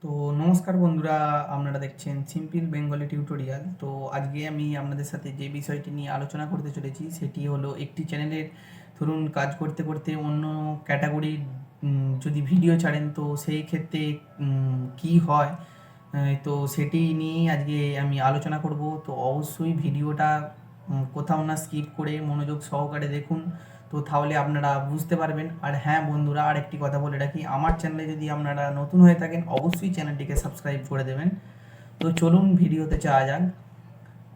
তো নমস্কার বন্ধুরা, আপনারা দেখছেন সিম্পল বেঙ্গলি টিউটোরিয়াল। তো আজকে আমি আপনাদের সাথে যে বিষয়টি নিয়ে আলোচনা করতে চলেছি সেটি হলো একটি চ্যানেলের ধরুন কাজ করতে করতে অন্য ক্যাটাগরির যদি ভিডিও ছাড়েন তো সেই ক্ষেত্রে কি হয়। তো সেটি নিয়েই আজকে আমি আলোচনা করব। তো অবশ্যই ভিডিওটা কোথাও না স্কিপ করে মনোযোগ সহকারে দেখুন, তো তাহলে আপনারা বুঝতে পারবেন। আর হ্যাঁ বন্ধুরা, আরেকটি কথা বলে রাখি, আমার চ্যানেলে যদি আপনারা নতুন হয়ে থাকেন অবশ্যই চ্যানেলটিকে সাবস্ক্রাইব করে দেবেন। তো চলুন ভিডিওতে যাওয়া যাক।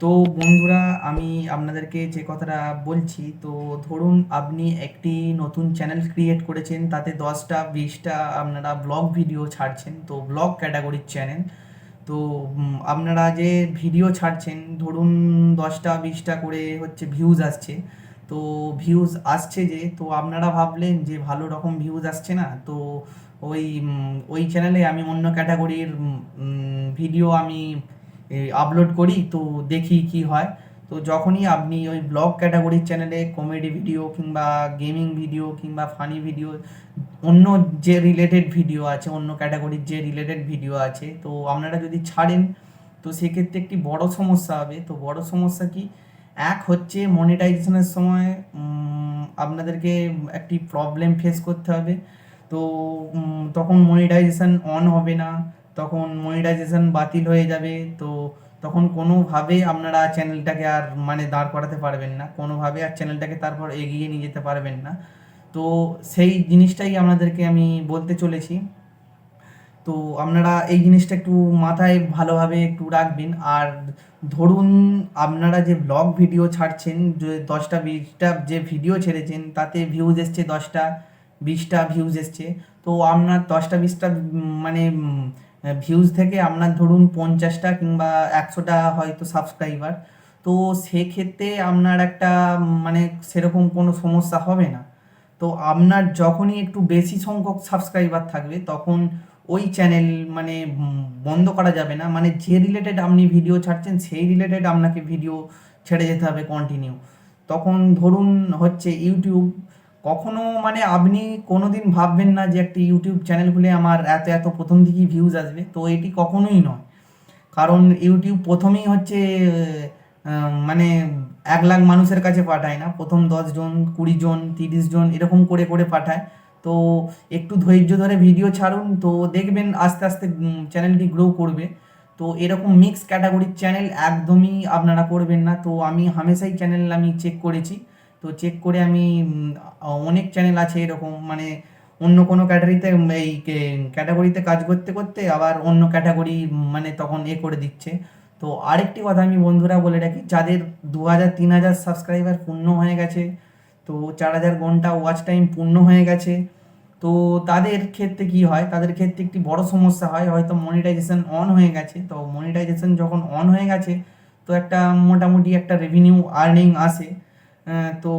তো বন্ধুরা, আমি আপনাদেরকে যে কথাটা বলছি, তো ধরুন আপনি একটি নতুন চ্যানেল ক্রিয়েট করেছেন, তাতে 10টা 20টা আপনারা ব্লগ ভিডিও ছাড়ছেন, তো ব্লগ ক্যাটাগরির চ্যানেল। তো আপনারা যে ভিডিও ছাড়ছেন ধরুন 10টা 20টা করে হচ্ছে ভিউজ আসছে। তো ভিউজ আসছে যে, তো আপনারা ভাবলেন যে ভালো রকম ভিউজ আসছে না, তো ওই চ্যানেলে আমি অন্য ক্যাটাগরির ভিডিও আমি আপলোড করি, তো দেখি কি হয়। তো যখনই আপনি ওই ব্লগ ক্যাটাগরির চ্যানেলে কমেডি ভিডিও কিংবা গেমিং ভিডিও কিংবা ফানি ভিডিও, অন্য যে রিলেটেড ভিডিও আছে, অন্য ক্যাটাগরির যে রিলেটেড ভিডিও আছে, তো আপনারা যদি ছাড়েন তো সেক্ষেত্রে একটি বড় সমস্যা হবে। তো বড় সমস্যা কি, এক হচ্ছে মনিটাইজেশনের সময় আপনাদেরকে একটি প্রবলেম ফেস করতে হবে। তো তখন মনিটাইজেশন অন হবে না, তখন মনিটাইজেশন বাতিল হয়ে যাবে। তো তখন কোনোভাবে আপনারা চ্যানেলটাকে আর মানে দাঁড় করাতে পারবেন না, কোনোভাবে আর চ্যানেলটাকে তারপর এগিয়ে নিয়ে যেতে পারবেন না। তো সেই জিনিসটাই আপনাদেরকে আমি বলতে চলেছি। তো আপনারা এই জিনিসটা একটু মাথায় ভালোভাবে একটু রাখবেন। আর ধরুন আপনারা যে ব্লগ ভিডিও ছাড়ছেন, যে 10টা 20টা যে ভিডিও ছেড়েছেন তাতে ভিউজ এসছে 10টা 20টা ভিউজ এসছে। তো আপনার 10টা 20টা মানে ভিউজ থেকে আপনার ধরুন 50টা কিংবা 100টা হয়তো সাবস্ক্রাইবার। তো সেক্ষেত্রে আপনার একটা মানে সেরকম কোনো সমস্যা হবে না। তো আপনার যখনই একটু বেশি সংখ্যক সাবস্ক্রাইবার থাকবে তখন ওই চ্যানেল মানে বন্ধ করা যাবে না, মানে যে রিলেটেড আপনি ভিডিও ছাড়ছেন সেই রিলেটেড আপনাকে ভিডিও ছেড়ে যেতে হবে কন্টিনিউ। তখন ধরুন হচ্ছে ইউটিউব কখনো মানে আপনি কোনোদিন ভাববেন না যে একটি ইউটিউব চ্যানেল খুলে আমার এত এত প্রথম থেকেই ভিউজ আসবে, তো এটি কখনোই নয়। কারণ ইউটিউব প্রথমেই হচ্ছে মানে 1 লাখ মানুষের কাছে পাঠায় না, প্রথম 10 জন 20 জন 30 জন এরকম করে করে পাঠায়। তো একটু ধৈর্য ধরে ভিডিও ছাড়ুন, তো দেখবেন আস্তে আস্তে চ্যানেলটি গ্রো করবে। তো এরকম মিক্স ক্যাটাগরির চ্যানেল একদমই আপনারা করবেন না। তো আমি হামেশাই চ্যানেল আমি চেক করেছি, তো চেক করে আমি অনেক চ্যানেল আছে এরকম মানে অন্য কোনো ক্যাটাগরিতে এই ক্যাটাগরিতে কাজ করতে করতে আবার অন্য ক্যাটাগরি মানে তখন করে দিচ্ছে। তো আরেকটি কথা আমি বন্ধুরা বলে রাখি, যাদের 2000 3000 সাবস্ক্রাইবার পূর্ণ হয়ে গেছে, তো 4000 ঘন্টা ওয়াচ টাইম পূর্ণ হয়ে গেছে, তো তাদের ক্ষেত্রে কি হয়, তাদের ক্ষেত্রে একটি বড় সমস্যা হয়, হয়তো মনিটাইজেশন অন হয়ে গেছে। তো মনিটাইজেশন যখন অন হয়ে গেছে তো একটা মোটামুটি একটা রেভিনিউ আর্নিং আসে। তো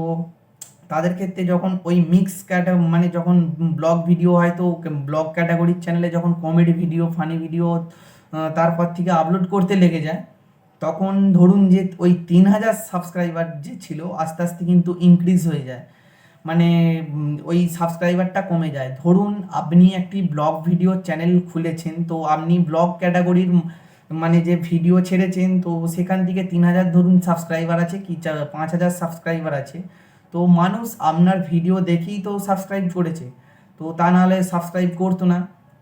তাদের ক্ষেত্রে যখন ওই মিক্স মানে যখন ব্লগ ভিডিও হয়তো ব্লগ ক্যাটাগরির চ্যানেলে যখন কমেডি ভিডিও ফানি ভিডিও তারপর থেকে আপলোড করতে লেগে যায়, তখন ধরুন যে ওই 3000 সাবস্ক্রাইবার যে ছিল আস্তে আস্তে কিন্তু ইনক্রিজ হয়ে যায়, মানে ওই সাবস্ক্রাইবারটা কমে যায়। ধরুন আপনি একটি ব্লগ ভিডিও চ্যানেল খুলেছেন, তো আপনি ব্লগ ক্যাটাগরির মানে যে ভিডিও ছেড়েছেন, তো সেখান থেকে 3000 ধরুন সাবস্ক্রাইবার আছে কি 5000 সাবস্ক্রাইবার আছে। তো মানুষ আপনার ভিডিও দেখেই তো সাবস্ক্রাইব করেছে, তো তা নাহলে সাবস্ক্রাইব করতো না।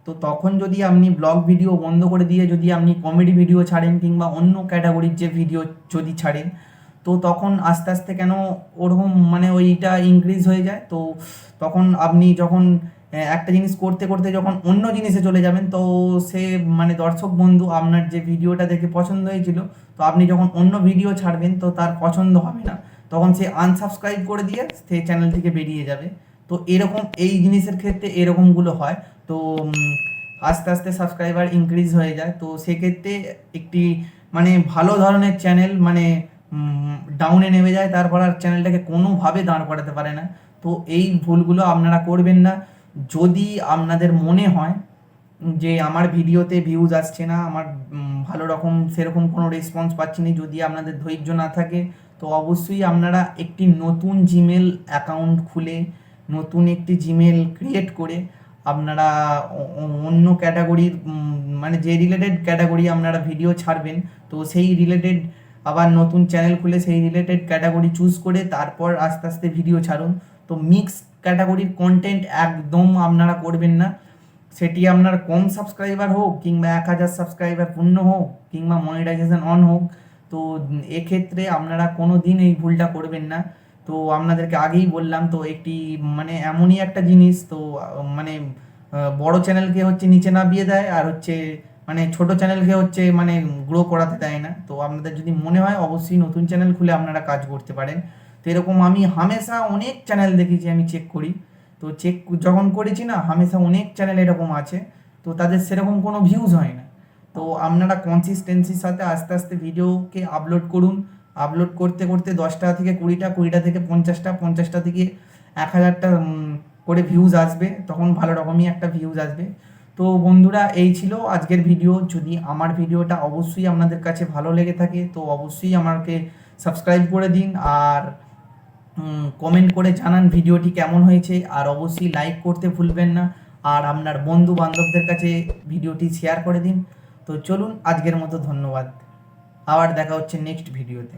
তো তখন যদি আপনি ব্লগ ভিডিও বন্ধ করে দিয়ে যদি আপনি কমেডি ভিডিও ছাড়েন কিংবা অন্য ক্যাটাগরির যে ভিডিও যদি ছাড়েন, তো তখন আস্তে আস্তে কেন ওরকম মানে ওইটা ইনক্রিজ হয়ে যায়। তো তখন আপনি যখন একটা জিনিস করতে করতে যখন অন্য জিনিসে চলে যাবেন, তো সে মানে দর্শক বন্ধু আপনার যে ভিডিওটা দেখে পছন্দ হয়েছিল, তো আপনি যখন অন্য ভিডিও ছাড়বেন তো তার পছন্দ হবে না, তখন সে আনসাবস্ক্রাইব করে দিয়ে সে চ্যানেল থেকে বেরিয়ে যাবে। তো এরকম এই জিনিসের ক্ষেত্রে এরকমগুলো হয়। তো আস্তে আস্তে সাবস্ক্রাইবার ইনক্রিজ হয়ে যায়, তো সেক্ষেত্রে একটি মানে ভালো ধরনের চ্যানেল মানে ডাউনে নেমে যায়, তারপর আর চ্যানেলটাকে কোনোভাবে দাঁড় করাতে পারে না। তো এই ভুলগুলো আপনারা করবেন না। যদি আপনাদের মনে হয় যে আমার ভিডিওতে ভিউজ আসছে না, আমার ভালো রকম সেরকম কোনো রেসপন্স পাচ্ছি না, যদি আপনাদের ধৈর্য না থাকে, তো অবশ্যই আপনারা একটি নতুন জিমেল অ্যাকাউন্ট খুলে নতুন একটি জিমেল ক্রিয়েট করে আপনারা অন্য ক্যাটাগরির মানে যে রিলেটেড ক্যাটাগরি আপনারা ভিডিও ছাড়বেন, তো সেই রিলেটেড আবার নতুন চ্যানেল খুলে সেই রিলেটেড ক্যাটাগরি চুজ করে তারপর আস্তে আস্তে ভিডিও ছাড়ুন। তো মিক্স ক্যাটাগরির কন্টেন্ট একদম আপনারা করবেন না, সেটি আপনার কম সাবস্ক্রাইবার হোক কিংবা 1000 সাবস্ক্রাইবার পূর্ণ হোক কিংবা মনিটাইজেশন অন হোক। তো এক্ষেত্রে আপনারা কোনো দিন এই ভুলটা করবেন না। তো আপনাদেরকে আগেই বললাম, তো একটি মানে এমনই একটা জিনিস, তো মানে বড় চ্যানেলকে হচ্ছে নিচে নামিয়ে দেয়, আর হচ্ছে মানে ছোট চ্যানেলকে হচ্ছে মানে গ্রো করাতে দেয় না। তো আপনাদের যদি মনে হয় অবশ্যই নতুন চ্যানেল খুলে আপনারা কাজ করতে পারেন। তো এরকম আমি হামেশা অনেক চ্যানেল দেখেছি, আমি চেক করি। তো চেক যখন করেছি না, হামেশা অনেক চ্যানেল এরকম আছে, তো তাদের সেরকম কোনো ভিউজ হয় না। তো আপনারা কনসিস্টেন্সির সাথে আস্তে আস্তে ভিডিওকে আপলোড করুন। আপলোড করতে করতে 10টা থেকে 20টা, 20টা থেকে 50টা, 50টা থেকে 1000টা করে ভিউজ আসবে, তখন ভালো রকমই একটা ভিউজ আসবে। তো বন্ধুরা, এই ছিল আজকের ভিডিও। যদি আমার ভিডিওটা অবশ্যই আপনাদের কাছে ভালো লেগে থাকে তো অবশ্যই আমাকে সাবস্ক্রাইব করে দিন, আর কমেন্ট করে জানান ভিডিওটি কেমন হয়েছে, আর অবশ্যই লাইক করতে ভুলবেন না, আর আপনার বন্ধু বান্ধবদের কাছে ভিডিওটি শেয়ার করে দিন। তো চলুন, আজকের মতো ধন্যবাদ, আবার দেখা হচ্ছে নেক্সট ভিডিওতে।